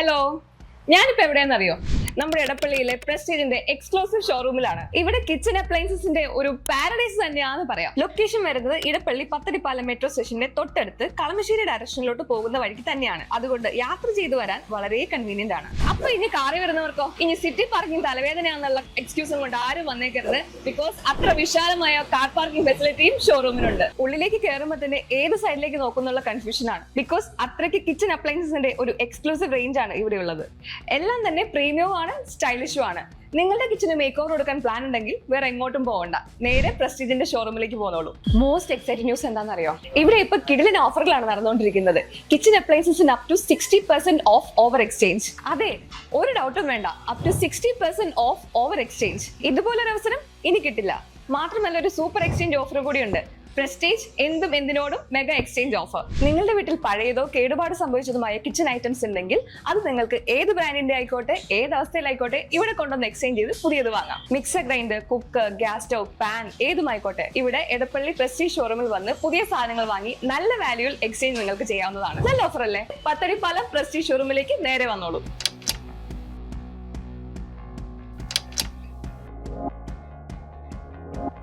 Hello, ഞാനിപ്പോ എവിടെയാണെന്നറിയോ? നമ്മുടെ എടപ്പള്ളിയിലെ പ്രസ്റ്റീജിന്റെ exclusive ഷോറൂമിലാണ്. ഇവിടെ കിച്ചൺ അപ്ലയൻസസിന്റെ ഒരു പാരഡൈസ് തന്നെയാണെന്ന് പറയാം. ലൊക്കേഷൻ വരുന്നത് ഇടപ്പള്ളി പത്തടിപ്പാലം മെട്രോ സ്റ്റേഷന്റെ തൊട്ടടുത്ത് കളമശ്ശേരി ഡയറക്ഷനിലോട്ട് പോകുന്ന വഴിക്ക് തന്നെയാണ്. അതുകൊണ്ട് യാത്ര ചെയ്തു വരാൻ വളരെ കൺവീനിയന്റ് ആണ്. അപ്പൊ ഇനി കാറി വരുന്നവർക്കോ ഇനി സിറ്റി പാർക്കിംഗ് തലവേദനയാണെന്നുള്ള എക്സ്ക്യൂസും കൊണ്ട് ആരും വന്നേക്കരുത്. ബിക്കോസ് അത്ര വിശാലമായ കാർ പാർക്കിംഗ് ഫെസിലിറ്റിയും ഷോറൂമിനുണ്ട്. ഉള്ളിലേക്ക് കയറുമ്പോൾ തന്നെ ഏത് സൈഡിലേക്ക് നോക്കുന്നുള്ള കൺഫ്യൂഷൻ ആണ്. ബിക്കോസ് അത്രയ്ക്ക് കിച്ചൺ അപ്ലയൻസസിന്റെ ഒരു എക്സ്ക്ലൂസീവ് റേഞ്ച് ആണ് ഇവിടെ ഉള്ളത്. എല്ലാം തന്നെ പ്രീമിയവും ആണ്, സ്റ്റൈലിഷും ആണ്. നിങ്ങളുടെ കിച്ചന് മേക്ക് ഓവർ കൊടുക്കാൻ പ്ലാൻ ഉണ്ടെങ്കിൽ വേറെ എങ്ങോട്ടും പോകണ്ട, നേരെ പ്രസ്റ്റീജിന്റെ ഷോറൂമിലേക്ക് പോകുന്നോളൂ. മോസ്റ്റ് എക്സൈറ്റിംഗ് ന്യൂസ് എന്താണെന്നറിയോ? ഇവിടെ ഇപ്പൊ കിടിലൻ ഓഫറുകളാണ് നടന്നുകൊണ്ടിരിക്കുന്നത്. കിച്ചൺ അപ്ലയൻസസിന് up to 60% off over exchange. അതെ, ഒരു ഡൗട്ടും വേണ്ട, up to 60% off over exchange. ഇതുപോലൊരു അവസരം ഇനി കിട്ടില്ല. മാത്രമല്ല ഒരു സൂപ്പർ എക്സ്ചേഞ്ച് ഓഫർ കൂടിയുണ്ട്. പ്രസ്റ്റീജ് എന്തും എന്തിനോടും മെഗാ എക്സ്ചേഞ്ച് ഓഫർ. നിങ്ങളുടെ വീട്ടിൽ പഴയതോ കേടുപാട് സംഭവിച്ചതുമായ കിച്ചൺ ഐറ്റംസ് ഉണ്ടെങ്കിൽ അത് നിങ്ങൾക്ക് ഏത് ബ്രാൻഡിന്റെ ആയിക്കോട്ടെ, ഏത് അവസ്ഥയിലായിക്കോട്ടെ ഇവിടെ കൊണ്ടുവന്ന് എക്സ്ചേഞ്ച് ചെയ്ത് പുതിയത് വാങ്ങാം. Mixer grinder, cooker, gas stove, pan ഏതുമായിക്കോട്ടെ ഇവിടെ എടപ്പള്ളി പ്രസ്റ്റീജ് ഷോറൂമിൽ വന്ന് പുതിയ സാധനങ്ങൾ വാങ്ങി നല്ല വാല്യൂയിൽ എക്സ്ചേഞ്ച് നിങ്ങൾക്ക് ചെയ്യാവുന്നതാണ്. നല്ല ഓഫർ അല്ലേ? പത്തടിപ്പാലം പ്രസ്റ്റീജ് ഷോറൂമിലേക്ക് നേരെ വന്നോളൂ.